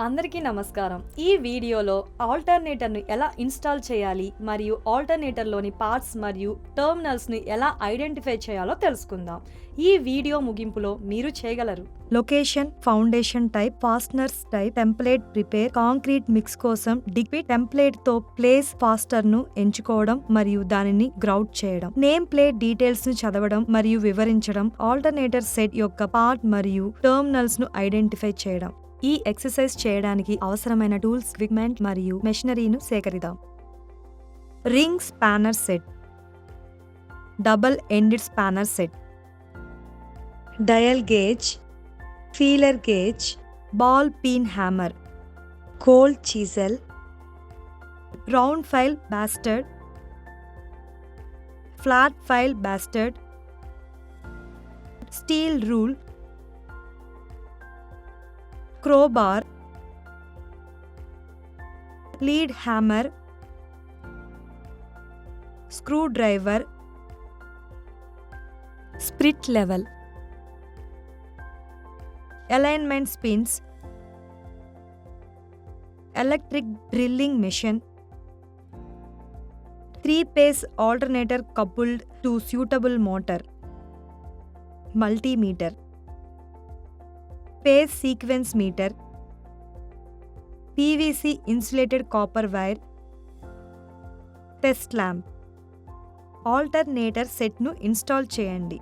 అందరికీ నమస్కారం. ఈ వీడియోలో ఆల్టర్నేటర్‌ను ఎలా ఇన్‌స్టాల్ చేయాలి మరియు ఆల్టర్నేటర్‌లోని పార్ట్స్ మరియు టెర్మినల్స్‌ని ఎలా ఐడెంటిఫై చేయాలో తెలుసుకుందాం. ఈ వీడియో ముగింపులో మీరు చేయగలరు. Location, foundation type, fasteners type, template prepare, concrete mix కోసం డిక్విడ్ టెంప్లేట్‌తో ప్లేస్ ఫాస్టర్‌ను ఎంచుకోవడం మరియు దానిని గ్రౌట్ చేయడం. నేమ్ ప్లేట్ డీటెయిల్స్‌ను చదవడం మరియు వివరించడం, ఆల్టర్నేటర్ సెట్ యొక్క పార్ట్ మరియు టెర్మినల్స్‌ను ఐడెంటిఫై చేయడం. ఈ ఎక్సర్సైజ్ చేయడానికి అవసరమైన టూల్స్, ఎక్విప్మెంట్ మరియు మెషినరీను సేకరిద్దాం. Ring spanner set, double ended spanner set, dial gauge, feeler gauge, ball peen hammer, cold chisel, round file bastard, flat file bastard, steel rule, crowbar, lead hammer, screwdriver, sprit level, alignment pins, electric drilling machine, 3-phase alternator coupled to suitable motor, multimeter, phase sequence meter, PVC insulated copper wire, test lamp. Alternator సెట్ను install చేయండి.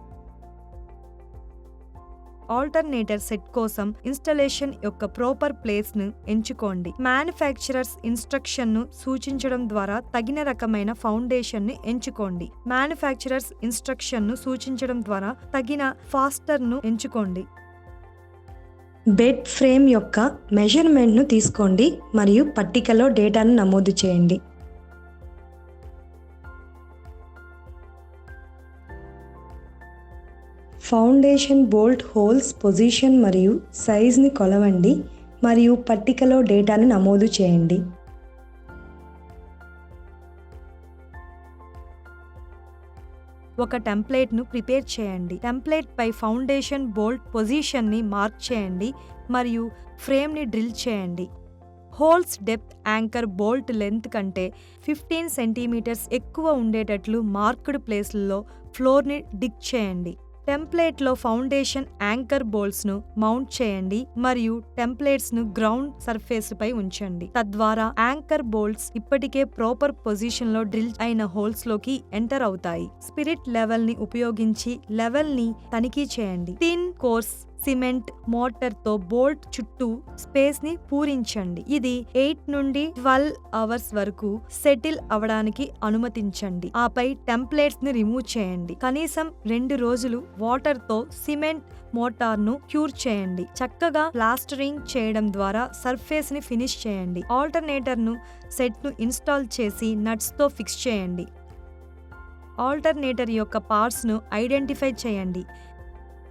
Alternator set కోసం installation యొక్క proper ప్లేస్ను ఎంచుకోండి. Manufacturers ఇన్స్ట్రక్షన్ను సూచించడం ద్వారా తగిన రకమైన ఫౌండేషన్ను ఎంచుకోండి. మ్యానుఫ్యాక్చరర్స్ ఇన్స్ట్రక్షన్ను సూచించడం ద్వారా తగిన ఫాస్టర్ను ఎంచుకోండి. బెడ్ ఫ్రేమ్ యొక్క మెజర్మెంట్ను తీసుకోండి మరియు పట్టికలో డేటాను నమోదు చేయండి. ఫౌండేషన్ బోల్ట్ హోల్స్ పొజిషన్ మరియు సైజ్ని కొలవండి మరియు పట్టికలో డేటాను నమోదు చేయండి. ఒక టెంప్లేట్ను ప్రిపేర్ చేయండి. టెంప్లేట్ పై ఫౌండేషన్ బోల్ట్ పొజిషన్ని మార్క్ చేయండి మరియు ఫ్రేమ్ని డ్రిల్ చేయండి. Holes depth anchor bolt length కంటే 15 సెంటీమీటర్స్ ఎక్కువ ఉండేటట్లు మార్క్డ్ ప్లేస్లలో ఫ్లోర్ని డిగ్ చేయండి. టెంప్లేట్లో ఫౌండేషన్ యాంకర్ బోల్ట్స్ను మౌంట్ చేయండి మరియు టెంప్లేట్స్ను గ్రౌండ్ సర్ఫేస్పై ఉంచండి. తద్వారా యాంకర్ బోల్ట్స్ ఇప్పటికే ప్రాపర్ పొజిషన్లో డ్రిల్ అయిన హోల్స్లోకి ఎంటర్ అవుతాయి. స్పిరిట్ లెవెల్ని ఉపయోగించి లెవెల్ని తనిఖీ చేయండి. థిన్ కోర్స్ సిమెంట్ మోటార్తో బోల్ట్ చుట్టూ స్పేస్ని పూరించండి. ఇది 8 నుండి 12 అవర్స్ వరకు సెటిల్ అవడానికి అనుమతించండి. ఆపై టెంప్లేట్స్ని రిమూవ్ చేయండి. కనీసం 2 రోజులు వాటర్తో సిమెంట్ మోటార్ను క్యూర్ చేయండి. చక్కగా ప్లాస్టరింగ్ చేయడం ద్వారా సర్ఫేస్ని ఫినిష్ చేయండి. ఆల్టర్నేటర్ను సెట్ను ఇన్స్టాల్ చేసి నట్స్తో ఫిక్స్ చేయండి. ఆల్టర్నేటర్ యొక్క పార్ట్స్ను ఐడెంటిఫై చేయండి.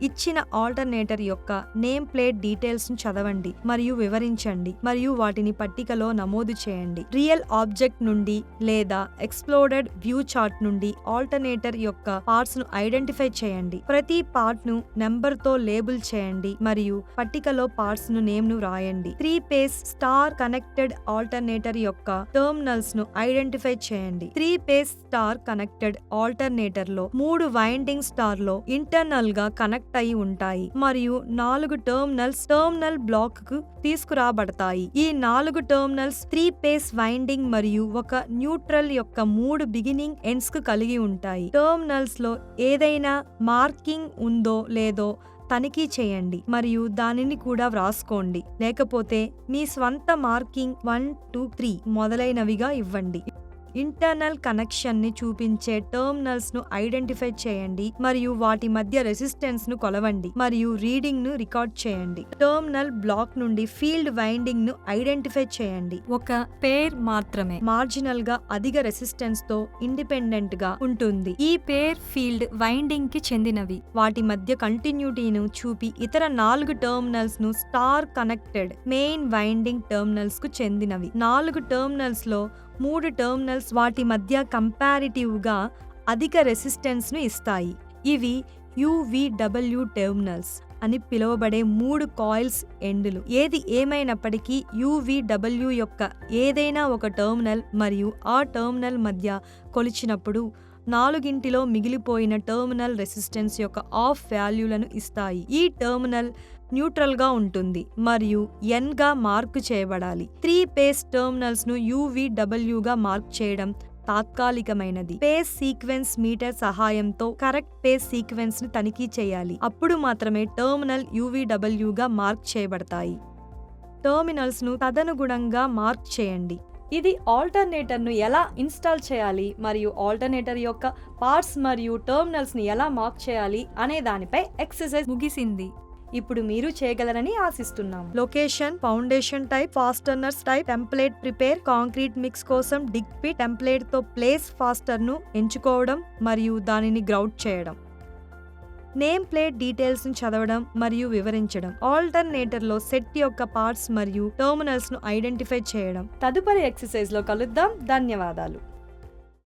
ఇచ్చిన ఆల్టర్నేటర్ యొక్క నేమ్ ప్లేట్ డీటెయిల్స్ను చదవండి మరియు వివరించండి మరియు వాటిని పట్టికలో నమోదు చేయండి. రియల్ ఆబ్జెక్ట్ నుండి లేదా ఎక్స్ప్లోడెడ్ వ్యూ చార్ట్ నుండి ఆల్టర్నేటర్ యొక్క పార్ట్స్ను ఐడెంటిఫై చేయండి. ప్రతి పార్ట్ను నెంబర్తో లేబుల్ చేయండి మరియు పట్టికలో పార్ట్స్ను నేమ్ను రాయండి. 3-phase స్టార్ కనెక్టెడ్ ఆల్టర్నేటర్ యొక్క టెర్మినల్స్ను ఐడెంటిఫై చేయండి. 3-phase స్టార్ కనెక్టెడ్ ఆల్టర్నేటర్లో 3 వైండింగ్ స్టార్లో ఇంటర్నల్గా కనెక్ట్ అయి ఉంటాయి మరియు 4 టెర్మినల్ బ్లాక్ కు తీసుకురాబడతాయి. ఈ 4 టెర్మినల్స్ 3-phase వైండింగ్ మరియు ఒక న్యూట్రల్ యొక్క 3 బిగినింగ్ ఎండ్స్ కు కలిగి ఉంటాయి. టెర్మినల్స్ లో ఏదైనా మార్కింగ్ ఉందో లేదో తనిఖీ చేయండి మరియు దానిని కూడా వ్రాసుకోండి. లేకపోతే మీ స్వంత మార్కింగ్ 1, 2, 3 మొదలైనవిగా ఇవ్వండి. ఇంటర్నల్ కనెక్షన్ ని చూపించే టెర్మినల్స్ ను ఐడెంటిఫై చేయండి మరియు వాటి మధ్య రెసిస్టెన్స్ ను కొలవండి మరియు రీడింగ్ ను రికార్డ్ చేయండి. టెర్మినల్ బ్లాక్ నుండి ఫీల్డ్ వైండింగ్ ను ఐడెంటిఫై చేయండి. ఒక పేర్ మాత్రమే మార్జినల్ గా అధిక రెసిస్టెన్స్ తో ఇండిపెండెంట్ గా ఉంటుంది. ఈ పేర్ ఫీల్డ్ వైండింగ్ కి చెందినవి. వాటి మధ్య కంటిన్యూటీను చూపి ఇతర 4 టెర్మినల్స్ ను star connected main winding terminals కు చెందినవి. 4 టెర్మినల్స్ లో 3 టెర్మినల్స్ వాటి మధ్య కంపారిటివ్గా అధిక రెసిస్టెన్స్ను ఇస్తాయి. ఇవి UVW టెర్మినల్స్ అని పిలువబడే 3 కాయిల్స్ ఎండులు. ఏది ఏమైనప్పటికీ UVW యొక్క ఏదైనా ఒక టెర్మినల్ మరియు ఆ టెర్మినల్ మధ్య కొలిచినప్పుడు 4 మిగిలిపోయిన టెర్మినల్ రెసిస్టెన్స్ యొక్క ఆఫ్ వాల్యూలను ఇస్తాయి. ఈ టెర్మినల్ న్యూట్రల్గా ఉంటుంది మరియు N గా మార్కు చేయబడాలి. 3 పేస్ టెర్మినల్స్ ను UVW గా మార్క్ చేయడం తాత్కాలికమైనది. పేస్ సీక్వెన్స్ మీటర్ సహాయంతో కరెక్ట్ పేస్ సీక్వెన్స్ ని తనిఖీ చేయాలి. అప్పుడు మాత్రమే టెర్మినల్ UVW గా మార్క్ చేయబడతాయి. టెర్మినల్స్ ను తదనుగుణంగా మార్క్ చేయండి. ఇది ఆల్టర్నేటర్ ను ఎలా ఇన్స్టాల్ చేయాలి మరియు ఆల్టర్నేటర్ యొక్క పార్ట్స్ మరియు టెర్మినల్స్ ని ఎలా మార్క్ చేయాలి అనే దానిపై ఎక్సర్సైజ్ ముగిసింది. ఇప్పుడు మీరు చేయగలరని ఆశిస్తున్నాం. Location, foundation type, fasteners type, template prepare, concrete mix కోసం డిగ్ పిట్, టెంప్లేట్ తో ప్లేస్ ఫాస్టర్ ను ఎంచుకోవడం మరియు దానిని గ్రౌట్ చేయడం, నేమ్ ప్లేట్ డీటెయిల్స్ ను చదవడం మరియు వివరించడం, ఆల్టర్నేటర్ లో సెట్ యొక్క పార్ట్స్ మరియు టెర్మినల్స్ ను ఐడెంటిఫై చేయడం. తదుపరి ఎక్సర్సైజ్ లో కలుద్దాం. ధన్యవాదాలు.